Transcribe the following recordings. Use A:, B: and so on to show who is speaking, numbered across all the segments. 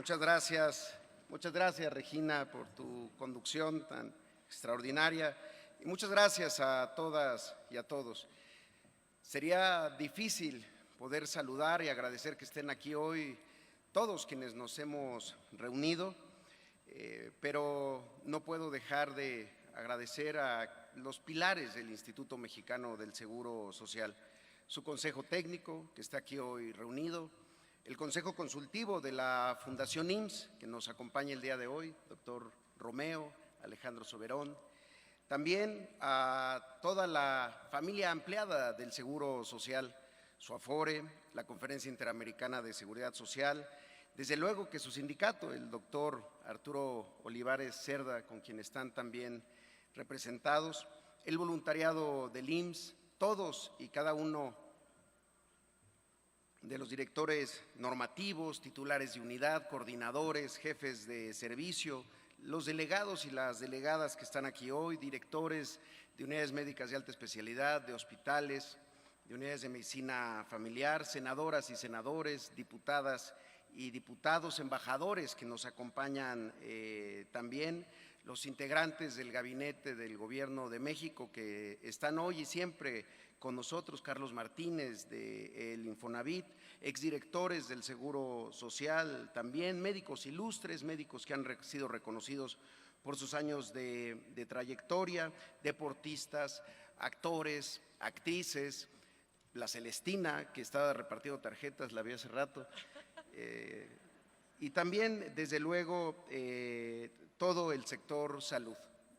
A: muchas gracias Regina por tu conducción tan extraordinaria y muchas gracias a todas y a todos. Sería difícil poder saludar y agradecer que estén aquí hoy todos quienes nos hemos reunido, pero no puedo dejar de agradecer a los pilares del Instituto Mexicano del Seguro Social, su consejo técnico que está aquí hoy reunido, el consejo consultivo de la Fundación IMSS que nos acompaña el día de hoy, doctor Romeo, Alejandro Soberón, también a toda la familia ampliada del Seguro Social, su Afore, la Conferencia Interamericana de Seguridad Social, desde luego que su sindicato, el doctor Arturo Olivares Cerda, con quien están también representados, el voluntariado del IMSS, todos y cada uno de los directores normativos, titulares de unidad, coordinadores, jefes de servicio, los delegados y las delegadas que están aquí hoy, directores de unidades médicas de alta especialidad, de hospitales, de unidades de medicina familiar, senadoras y senadores, diputadas y diputados, embajadores que nos acompañan también, los integrantes del gabinete del Gobierno de México que están hoy y siempre con nosotros, Carlos Martínez del Infonavit, exdirectores del Seguro Social, también médicos ilustres, médicos que han sido reconocidos por sus años de trayectoria, deportistas, actores, actrices, la Celestina, que estaba repartiendo tarjetas, la vi hace rato, y también, desde luego, todo el sector salud,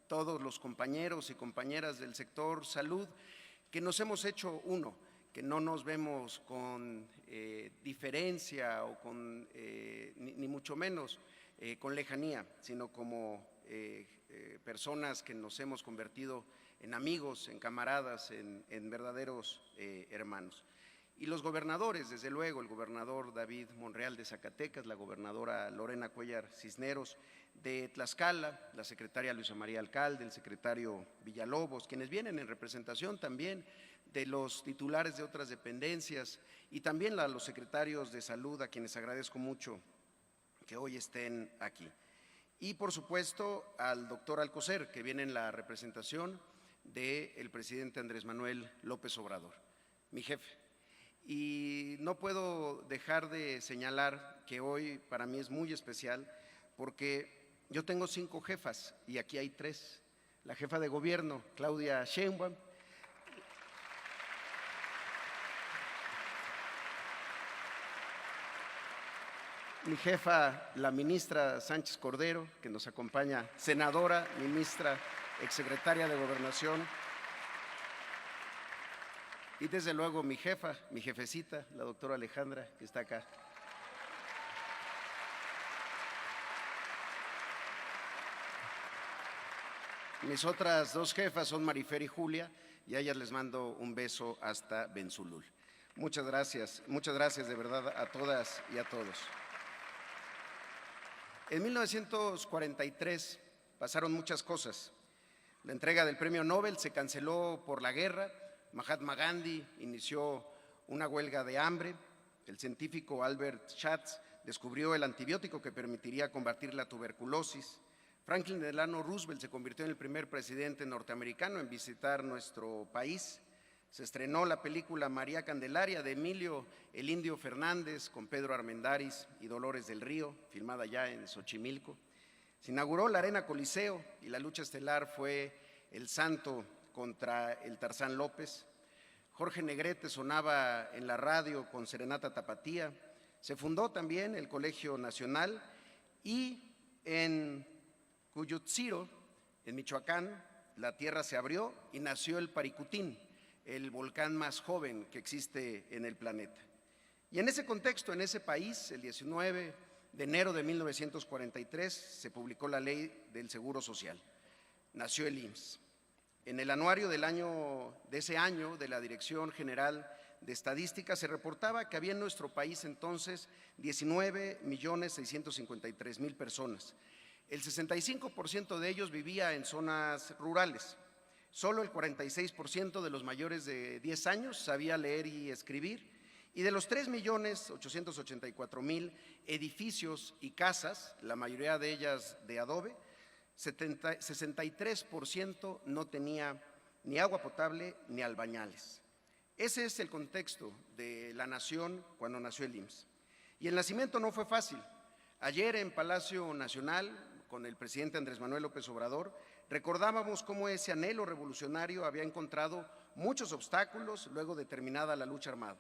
A: todos los compañeros y compañeras del sector salud que nos hemos hecho uno, que no nos vemos con diferencia o con, ni mucho menos con lejanía, sino como personas que nos hemos convertido en amigos, en camaradas, en verdaderos hermanos. Y los gobernadores, desde luego, el gobernador David Monreal de Zacatecas, la gobernadora Lorena Cuellar Cisneros de Tlaxcala, la secretaria Luisa María Alcalde, el secretario Villalobos, quienes vienen en representación también de los titulares de otras dependencias y también a los secretarios de salud, a quienes agradezco mucho que hoy estén aquí. Y por supuesto al doctor Alcocer, que viene en la representación del presidente Andrés Manuel López Obrador, mi jefe. Y no puedo dejar de señalar que hoy para mí es muy especial porque yo tengo 5 jefas y aquí hay 3. La jefa de gobierno, Claudia Sheinbaum, mi jefa, la ministra Sánchez Cordero, que nos acompaña, senadora, ministra, exsecretaria de Gobernación, y desde luego mi jefa, mi jefecita, la doctora Alejandra, que está acá. Mis otras 2 jefas son Marifer y Julia, y a ellas les mando un beso hasta Benzulul. Muchas gracias de verdad a todas y a todos. En 1943 pasaron muchas cosas. La entrega del premio Nobel se canceló por la guerra. Mahatma Gandhi inició una huelga de hambre. El científico Albert Schatz descubrió el antibiótico que permitiría combatir la tuberculosis. Franklin Delano Roosevelt se convirtió en el primer presidente norteamericano en visitar nuestro país. Se estrenó la película María Candelaria de Emilio El Indio Fernández con Pedro Armendáriz y Dolores del Río, filmada ya en Xochimilco. Se inauguró la Arena Coliseo y la lucha estelar fue El Santo contra el Tarzán López. Jorge Negrete sonaba en la radio con Serenata Tapatía. Se fundó también el Colegio Nacional y en Cuyutziro, en Michoacán, la tierra se abrió y nació el Paricutín, el volcán más joven que existe en el planeta. Y en ese contexto, en ese país, el 19 de enero de 1943, se publicó la Ley del Seguro Social. Nació el IMSS. En el anuario de ese año de la Dirección General de Estadística se reportaba que había en nuestro país entonces 19.653.000 personas. El 65% de ellos vivía en zonas rurales. Solo el 46% de los mayores de 10 años sabía leer y escribir Y de los 3.884.000 edificios y casas, la mayoría de ellas de adobe, 63% no tenía ni agua potable ni albañales. Ese es el contexto de la nación cuando nació el IMSS. Y el nacimiento no fue fácil. Ayer en Palacio Nacional, con el presidente Andrés Manuel López Obrador, recordábamos cómo ese anhelo revolucionario había encontrado muchos obstáculos luego de terminada la lucha armada,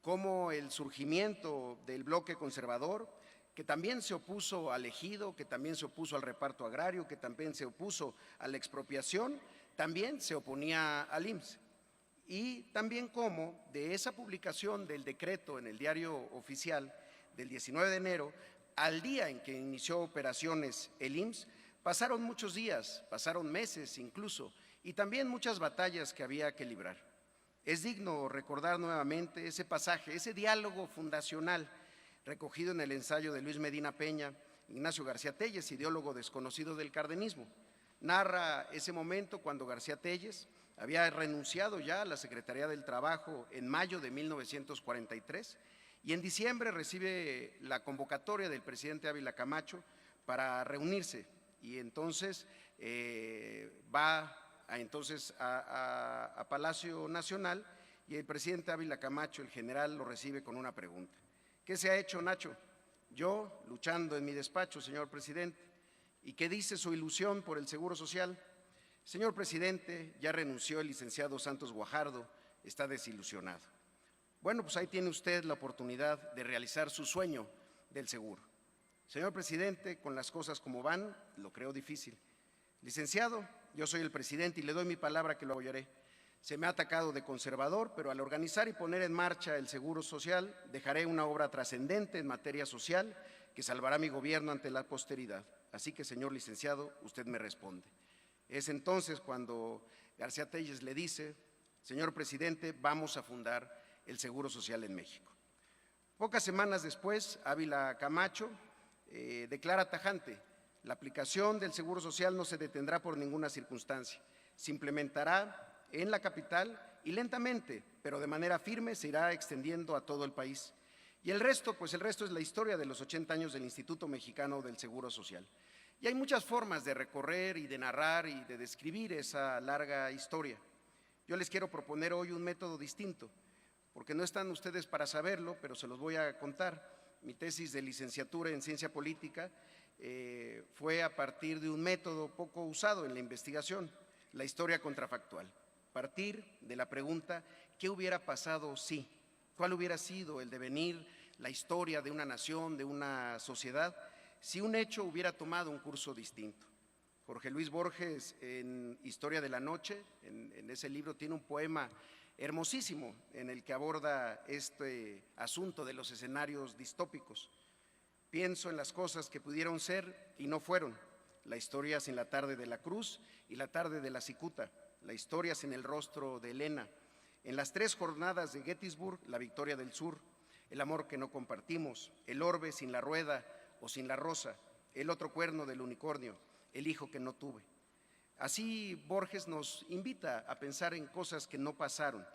A: cómo el surgimiento del bloque conservador, que también se opuso al ejido, que también se opuso al reparto agrario, que también se opuso a la expropiación, también se oponía al IMSS. Y también cómo de esa publicación del decreto en el Diario Oficial del 19 de enero, al día en que inició operaciones el IMSS, pasaron muchos días, pasaron meses incluso, y también muchas batallas que había que librar. Es digno recordar nuevamente ese pasaje, ese diálogo fundacional recogido en el ensayo de Luis Medina Peña, Ignacio García Telles, ideólogo desconocido del cardenismo. Narra ese momento cuando García Telles había renunciado ya a la Secretaría del Trabajo en mayo de 1943 y en diciembre recibe la convocatoria del presidente Ávila Camacho para reunirse y entonces va a Palacio Nacional y el presidente Ávila Camacho, el general, lo recibe con una pregunta. ¿Qué se ha hecho, Nacho? Yo, luchando en mi despacho, señor presidente. ¿Y qué dice su ilusión por el Seguro Social? Señor presidente, ya renunció el licenciado Santos Guajardo, está desilusionado. Bueno, pues ahí tiene usted la oportunidad de realizar su sueño del seguro. Señor presidente, con las cosas como van, lo creo difícil. Licenciado, yo soy el presidente y le doy mi palabra que lo apoyaré. Se me ha atacado de conservador, pero al organizar y poner en marcha el Seguro Social, dejaré una obra trascendente en materia social que salvará mi gobierno ante la posteridad. Así que, señor licenciado, usted me responde. Es entonces cuando García Telles le dice, señor presidente, vamos a fundar el Seguro Social en México. Pocas semanas después, Ávila Camacho declara tajante, la aplicación del Seguro Social no se detendrá por ninguna circunstancia, se implementará en la capital y lentamente, pero de manera firme, se irá extendiendo a todo el país. Y el resto, pues el resto es la historia de los 80 años del Instituto Mexicano del Seguro Social. Y hay muchas formas de recorrer y de narrar y de describir esa larga historia. Yo les quiero proponer hoy un método distinto, porque no están ustedes para saberlo, pero se los voy a contar. Mi tesis de licenciatura en Ciencia Política fue a partir de un método poco usado en la investigación, la historia contrafactual. Partir de la pregunta, ¿qué hubiera pasado si? ¿Cuál hubiera sido el devenir, la historia de una nación, de una sociedad, si un hecho hubiera tomado un curso distinto? Jorge Luis Borges, en Historia de la Noche, en ese libro, tiene un poema hermosísimo en el que aborda este asunto de los escenarios distópicos. Pienso en las cosas que pudieron ser y no fueron, la historia sin la tarde de la cruz y la tarde de la cicuta, la historia sin el rostro de Helena, en las 3 jornadas de Gettysburg, la victoria del sur, el amor que no compartimos, el orbe sin la rueda o sin la rosa, el otro cuerno del unicornio, el hijo que no tuve. Así Borges nos invita a pensar en cosas que no pasaron.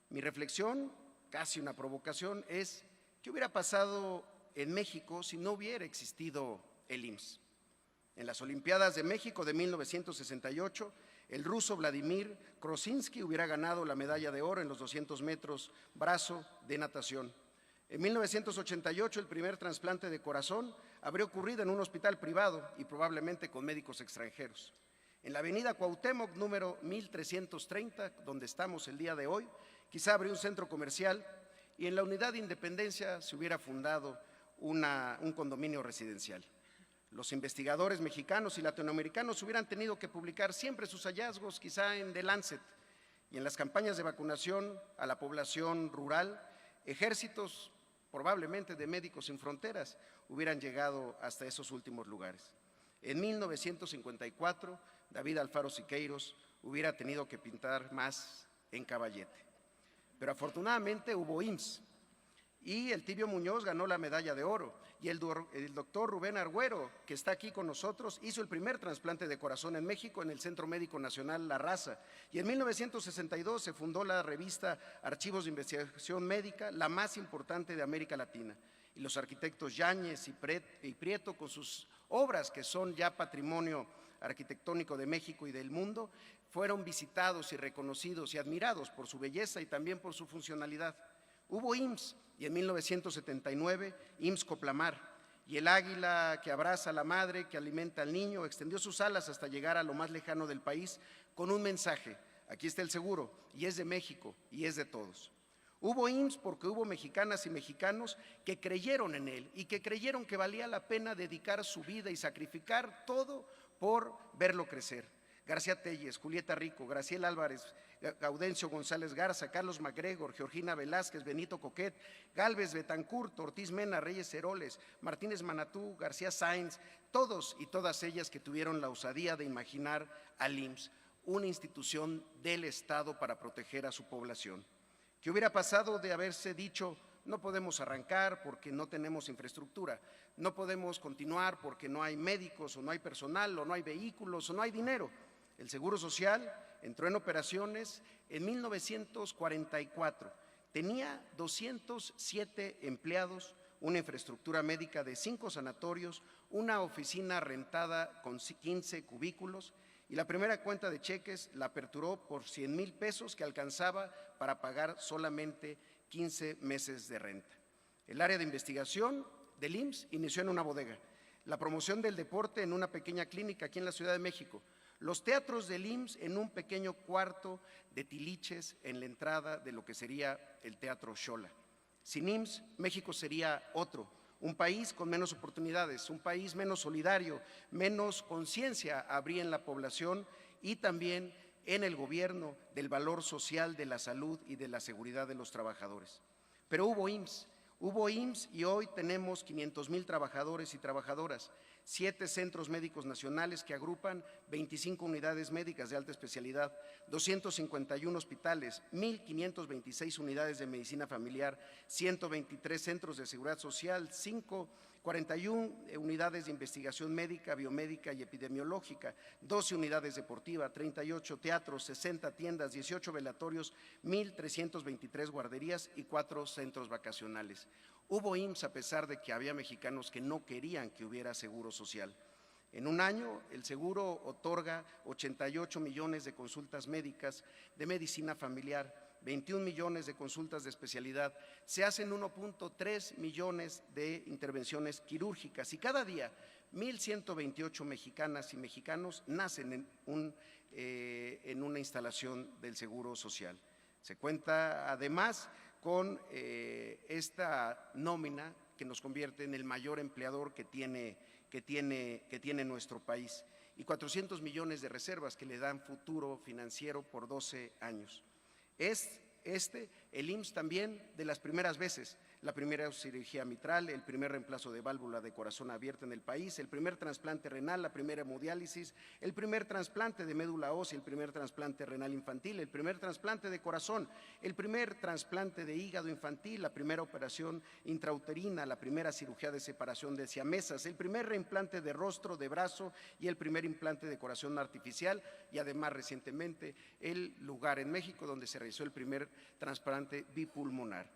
A: Mi reflexión, casi una provocación, es ¿qué hubiera pasado en México si no hubiera existido el IMSS? En las Olimpiadas de México de 1968, el ruso Vladimir Krosinski hubiera ganado la medalla de oro en los 200 metros brazo de natación. En 1988, el primer trasplante de corazón habría ocurrido en un hospital privado y probablemente con médicos extranjeros. En la avenida Cuauhtémoc, número 1330, donde estamos el día de hoy, quizá habría un centro comercial y en la Unidad de Independencia se hubiera fundado un condominio residencial. Los investigadores mexicanos y latinoamericanos hubieran tenido que publicar siempre sus hallazgos, quizá en The Lancet, y en las campañas de vacunación a la población rural, ejércitos probablemente de Médicos Sin Fronteras hubieran llegado hasta esos últimos lugares. En 1954, David Alfaro Siqueiros hubiera tenido que pintar más en Caballete. Pero afortunadamente hubo IMSS Y el Tibio Muñoz ganó la medalla de oro. Y el doctor Rubén Argüero, que está aquí con nosotros, hizo el primer trasplante de corazón en México en el Centro Médico Nacional La Raza. Y en 1962 se fundó la revista Archivos de Investigación Médica, la más importante de América Latina. Y los arquitectos Yáñez y Prieto, con sus obras que son ya patrimonio arquitectónico de México y del mundo, fueron visitados y reconocidos y admirados por su belleza y también por su funcionalidad. Hubo IMSS y en 1979 IMSS Coplamar, y el águila que abraza a la madre, que alimenta al niño, extendió sus alas hasta llegar a lo más lejano del país con un mensaje: aquí está el seguro, y es de México, y es de todos. Hubo IMSS porque hubo mexicanas y mexicanos que creyeron en él y que creyeron que valía la pena dedicar su vida y sacrificar todo por verlo crecer. García Telles, Julieta Rico, Graciela Álvarez, Gaudencio González Garza, Carlos MacGregor, Georgina Velázquez, Benito Coquet, Gálvez Betancourt, Ortiz Mena, Reyes Heroles, Martínez Manatú, García Sáenz, todos y todas ellas que tuvieron la osadía de imaginar al IMSS, una institución del Estado para proteger a su población. ¿Qué hubiera pasado de haberse dicho: no podemos arrancar porque no tenemos infraestructura, no podemos continuar porque no hay médicos o no hay personal o no hay vehículos o no hay dinero? El Seguro Social entró en operaciones en 1944, tenía 207 empleados, una infraestructura médica de 5 sanatorios, una oficina rentada con 15 cubículos, y la primera cuenta de cheques la aperturó por 100,000 pesos que alcanzaba para pagar solamente 15 meses de renta. El área de investigación del IMSS inició en una bodega, la promoción del deporte en una pequeña clínica aquí en la Ciudad de México, los teatros del IMSS en un pequeño cuarto de tiliches en la entrada de lo que sería el Teatro Xola. Sin IMSS, México sería otro, un país con menos oportunidades, un país menos solidario, menos conciencia habría en la población y también en el gobierno del valor social de la salud y de la seguridad de los trabajadores. Pero hubo IMSS y hoy tenemos 500,000 trabajadores y trabajadoras, 7 centros médicos nacionales que agrupan 25 unidades médicas de alta especialidad, 251 hospitales, 1,526 unidades de medicina familiar, 123 centros de seguridad social, 41 unidades de investigación médica, biomédica y epidemiológica, 12 unidades deportivas, 38 teatros, 60 tiendas, 18 velatorios, 1,323 guarderías y 4 centros vacacionales. Hubo IMSS a pesar de que había mexicanos que no querían que hubiera seguro social. En un año, el seguro otorga 88 millones de consultas médicas de medicina familiar, 21 millones de consultas de especialidad, se hacen 1.3 millones de intervenciones quirúrgicas y cada día 1,128 mexicanas y mexicanos nacen en una instalación del Seguro Social. Se cuenta además con esta nómina que nos convierte en el mayor empleador que tiene nuestro país y 400 millones de reservas que le dan futuro financiero por 12 años. Es el IMSS también de las primeras veces, la primera cirugía mitral, el primer reemplazo de válvula de corazón abierta en el país, el primer trasplante renal, la primera hemodiálisis, el primer trasplante de médula ósea, el primer trasplante renal infantil, el primer trasplante de corazón, el primer trasplante de hígado infantil, la primera operación intrauterina, la primera cirugía de separación de siamesas, el primer reimplante de rostro, de brazo y el primer implante de corazón artificial y además recientemente el lugar en México donde se realizó el primer trasplante bipulmonar.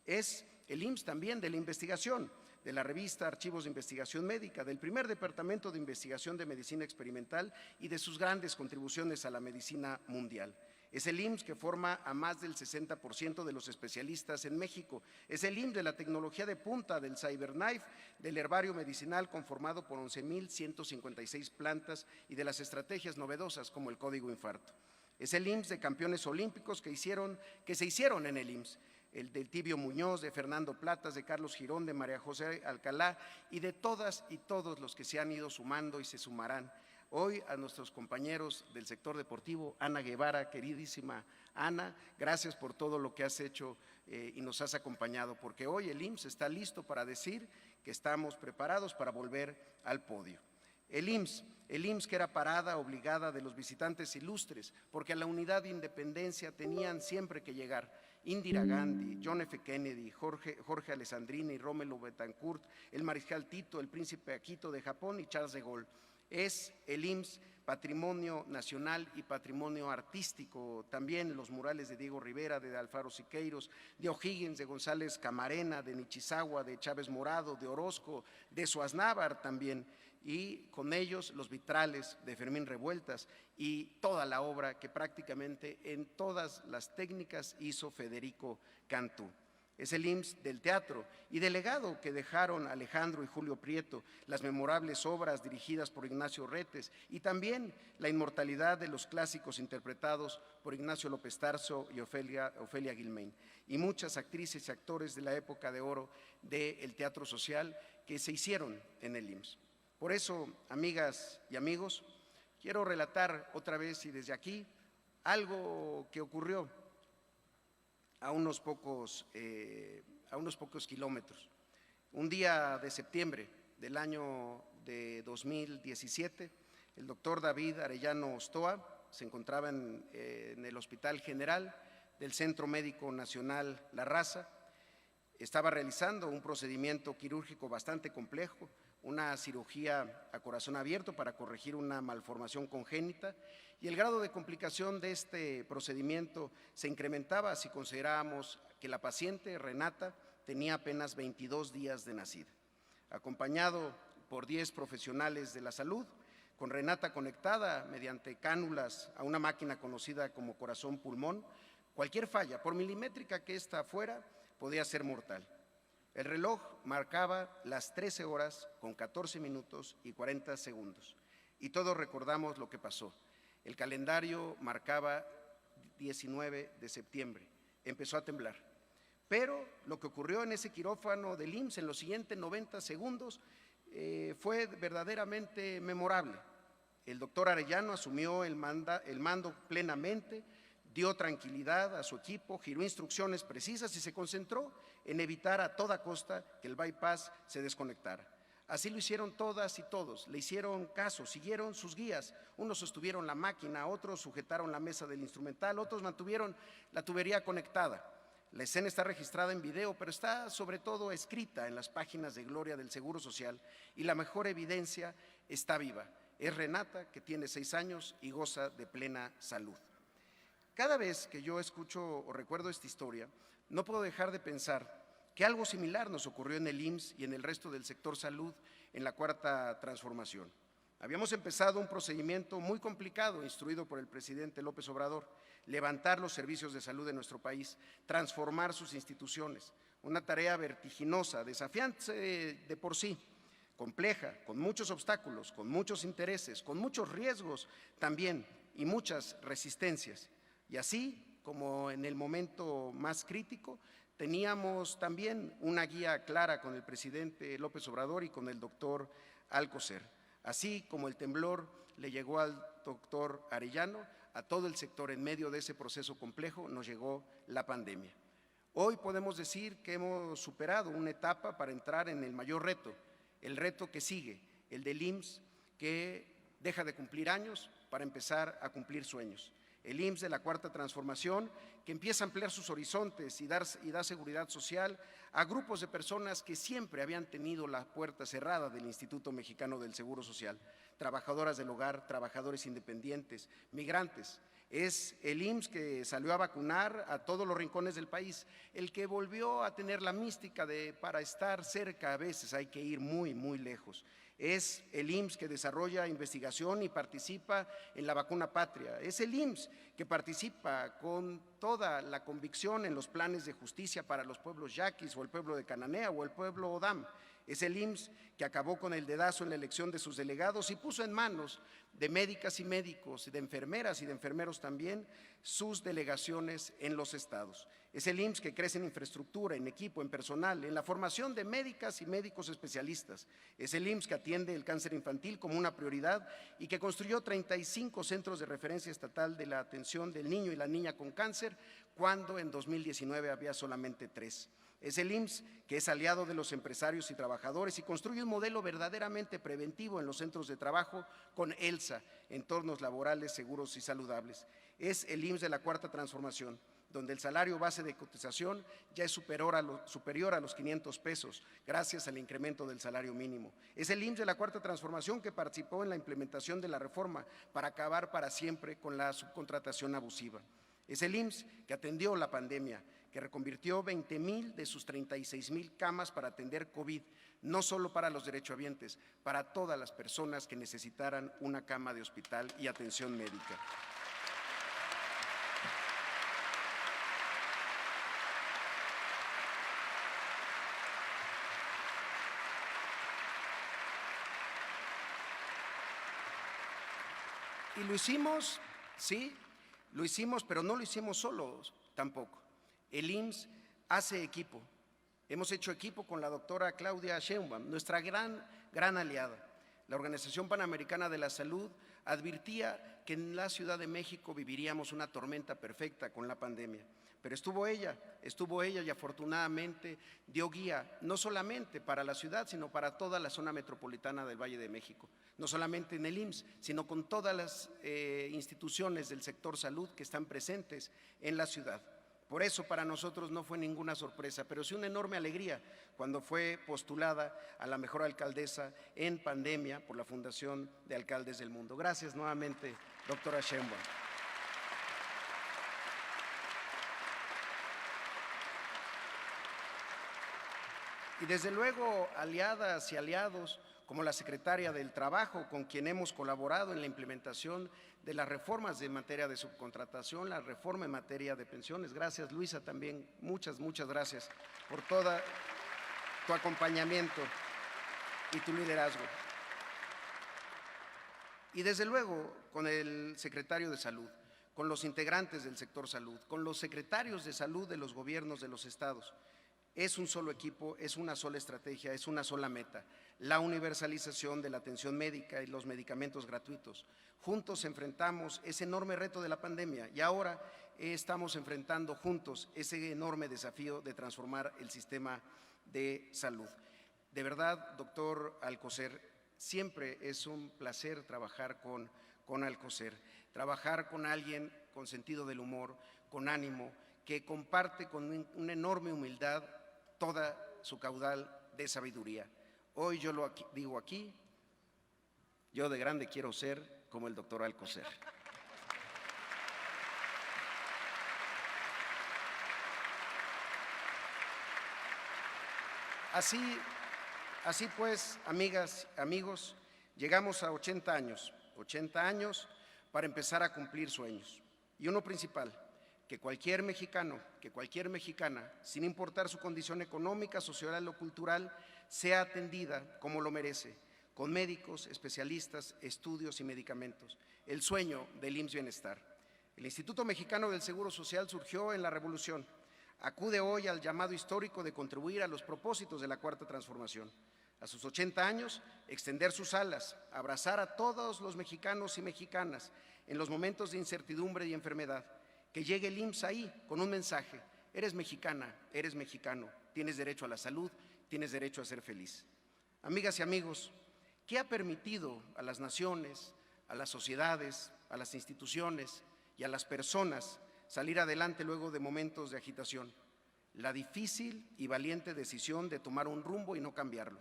A: Es el IMSS también de la investigación, de la revista Archivos de Investigación Médica, del primer departamento de investigación de medicina experimental y de sus grandes contribuciones a la medicina mundial. Es el IMSS que forma a más del 60% de los especialistas en México. Es el IMSS de la tecnología de punta, del CyberKnife, del herbario medicinal conformado por 11,156 plantas y de las estrategias novedosas como el código infarto. Es el IMSS de campeones olímpicos que se hicieron en el IMSS, el del Tibio Muñoz, de Fernando Platas, de Carlos Girón, de María José Alcalá y de todas y todos los que se han ido sumando y se sumarán. Hoy a nuestros compañeros del sector deportivo, Ana Guevara, queridísima Ana, gracias por todo lo que has hecho y nos has acompañado, porque hoy el IMSS está listo para decir que estamos preparados para volver al podio. El IMSS que era parada obligada de los visitantes ilustres, porque a la unidad de Independencia tenían siempre que llegar Indira Gandhi, John F. Kennedy, Jorge Alessandrini, Rómulo Betancourt, el mariscal Tito, el príncipe Akito de Japón y Charles de Gaulle. Es el IMSS patrimonio nacional y patrimonio artístico, también los murales de Diego Rivera, de Alfaro Siqueiros, de O'Higgins, de González Camarena, de Nichizawa, de Chávez Morado, de Orozco, de Suaznávar también, y con ellos los vitrales de Fermín Revueltas y toda la obra que prácticamente en todas las técnicas hizo Federico Cantú. Es el IMSS del teatro y del legado que dejaron Alejandro y Julio Prieto, las memorables obras dirigidas por Ignacio Retes y también la inmortalidad de los clásicos interpretados por Ignacio López Tarso y Ofelia Guilmain, y muchas actrices y actores de la época de oro del teatro social que se hicieron en el IMSS. Por eso, amigas y amigos, quiero relatar otra vez y desde aquí algo que ocurrió a unos pocos kilómetros. Un día de septiembre del año de 2017, el doctor David Arellano Ostoa se encontraba en el Hospital General del Centro Médico Nacional La Raza. Estaba realizando un procedimiento quirúrgico bastante complejo, una cirugía a corazón abierto para corregir una malformación congénita, y el grado de complicación de este procedimiento se incrementaba si considerábamos que la paciente, Renata, tenía apenas 22 días de nacida. Acompañado por 10 profesionales de la salud, con Renata conectada mediante cánulas a una máquina conocida como corazón-pulmón, cualquier falla, por milimétrica que ésta fuera, podía ser mortal. El reloj marcaba las 13 horas con 14 minutos y 40 segundos. Y todos recordamos lo que pasó. El calendario marcaba 19 de septiembre. Empezó a temblar. Pero lo que ocurrió en ese quirófano del IMSS en los siguientes 90 segundos fue verdaderamente memorable. El doctor Arellano asumió el mando plenamente, dio tranquilidad a su equipo, giró instrucciones precisas y se concentró en evitar a toda costa que el bypass se desconectara. Así lo hicieron todas y todos, le hicieron caso, siguieron sus guías. Unos sostuvieron la máquina, otros sujetaron la mesa del instrumental, otros mantuvieron la tubería conectada. La escena está registrada en video, pero está sobre todo escrita en las páginas de gloria del Seguro Social y la mejor evidencia está viva. Es Renata, que tiene 6 años y goza de plena salud. Cada vez que yo escucho o recuerdo esta historia, no puedo dejar de pensar que algo similar nos ocurrió en el IMSS y en el resto del sector salud en la Cuarta Transformación. Habíamos empezado un procedimiento muy complicado, instruido por el presidente López Obrador, levantar los servicios de salud de nuestro país, transformar sus instituciones, una tarea vertiginosa, desafiante de por sí, compleja, con muchos obstáculos, con muchos intereses, con muchos riesgos también y muchas resistencias. Y así como en el momento más crítico, teníamos también una guía clara con el presidente López Obrador y con el doctor Alcocer. Así como el temblor le llegó al doctor Arellano, a todo el sector en medio de ese proceso complejo nos llegó la pandemia. Hoy podemos decir que hemos superado una etapa para entrar en el mayor reto, el reto que sigue, el del IMSS, que deja de cumplir años para empezar a cumplir sueños. El IMSS de la Cuarta Transformación, que empieza a ampliar sus horizontes y da seguridad social a grupos de personas que siempre habían tenido la puerta cerrada del Instituto Mexicano del Seguro Social, trabajadoras del hogar, trabajadores independientes, migrantes. Es el IMSS que salió a vacunar a todos los rincones del país, el que volvió a tener la mística de para estar cerca a veces hay que ir muy, muy lejos. Es el IMSS que desarrolla investigación y participa en la vacuna patria. Es el IMSS que participa con toda la convicción en los planes de justicia para los pueblos yaquis o el pueblo de Cananea o el pueblo Odam. Es el IMSS que acabó con el dedazo en la elección de sus delegados y puso en manos de médicas y médicos, de enfermeras y de enfermeros también, sus delegaciones en los estados. Es el IMSS que crece en infraestructura, en equipo, en personal, en la formación de médicas y médicos especialistas. Es el IMSS que atiende el cáncer infantil como una prioridad y que construyó 35 centros de referencia estatal de la atención del niño y la niña con cáncer, cuando en 2019 había solamente 3. Es el IMSS que es aliado de los empresarios y trabajadores y construye un modelo verdaderamente preventivo en los centros de trabajo con ELSA, entornos laborales seguros y saludables. Es el IMSS de la Cuarta Transformación, donde el salario base de cotización ya es superior a los 500 pesos, gracias al incremento del salario mínimo. Es el IMSS de la Cuarta Transformación que participó en la implementación de la reforma para acabar para siempre con la subcontratación abusiva. Es el IMSS que atendió la pandemia, que reconvirtió 20,000 de sus 36,000 camas para atender COVID, no solo para los derechohabientes, para todas las personas que necesitaran una cama de hospital y atención médica. Y lo hicimos, sí, lo hicimos, pero no lo hicimos solos tampoco. El IMSS hace equipo. Hemos hecho equipo con la doctora Claudia Sheinbaum, nuestra gran aliada. La Organización Panamericana de la Salud advirtía que en la Ciudad de México viviríamos una tormenta perfecta con la pandemia. Pero estuvo ella y afortunadamente dio guía, no solamente para la ciudad, sino para toda la zona metropolitana del Valle de México. No solamente en el IMSS, sino con todas las instituciones del sector salud que están presentes en la ciudad. Por eso para nosotros no fue ninguna sorpresa, pero sí una enorme alegría cuando fue postulada a la mejor alcaldesa en pandemia por la Fundación de Alcaldes del Mundo. Gracias nuevamente, doctora Sheinbaum. Y desde luego, aliadas y aliados como la Secretaria del Trabajo, con quien hemos colaborado en la implementación de las reformas en materia de subcontratación, la reforma en materia de pensiones. Gracias, Luisa, también. Muchas gracias por todo tu acompañamiento y tu liderazgo. Y desde luego, con el secretario de Salud, con los integrantes del sector salud, con los secretarios de salud de los gobiernos de los estados. Es un solo equipo, es una sola estrategia, es una sola meta, la universalización de la atención médica y los medicamentos gratuitos. Juntos enfrentamos ese enorme reto de la pandemia y ahora estamos enfrentando juntos ese enorme desafío de transformar el sistema de salud. De verdad, doctor Alcocer, siempre es un placer trabajar con Alcocer, trabajar con alguien con sentido del humor, con ánimo, que comparte con una enorme humildad toda su caudal de sabiduría. Hoy yo lo digo aquí, yo de grande quiero ser como el doctor Alcocer. Así pues, amigas, amigos, llegamos a 80 años para empezar a cumplir sueños. Y uno principal, que cualquier mexicano, que cualquier mexicana, sin importar su condición económica, social o cultural, sea atendida como lo merece, con médicos, especialistas, estudios y medicamentos. El sueño del IMSS Bienestar. El Instituto Mexicano del Seguro Social surgió en la Revolución. Acude hoy al llamado histórico de contribuir a los propósitos de la Cuarta Transformación. A sus 80 años, extender sus alas, abrazar a todos los mexicanos y mexicanas en los momentos de incertidumbre y enfermedad. Que llegue el IMSS ahí con un mensaje: eres mexicana, eres mexicano, tienes derecho a la salud, tienes derecho a ser feliz. Amigas y amigos, ¿qué ha permitido a las naciones, a las sociedades, a las instituciones y a las personas salir adelante luego de momentos de agitación? La difícil y valiente decisión de tomar un rumbo y no cambiarlo.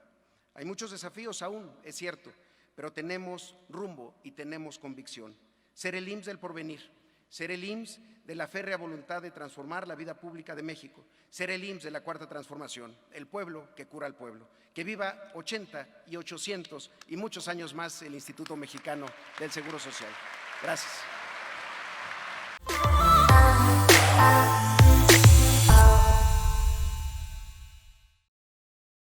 A: Hay muchos desafíos aún, es cierto, pero tenemos rumbo y tenemos convicción. Ser el IMSS del porvenir, ser el IMSS de la férrea voluntad de transformar la vida pública de México, ser el IMSS de la Cuarta Transformación, el pueblo que cura al pueblo. Que viva 80 y 800 y muchos años más el Instituto Mexicano del Seguro Social. Gracias.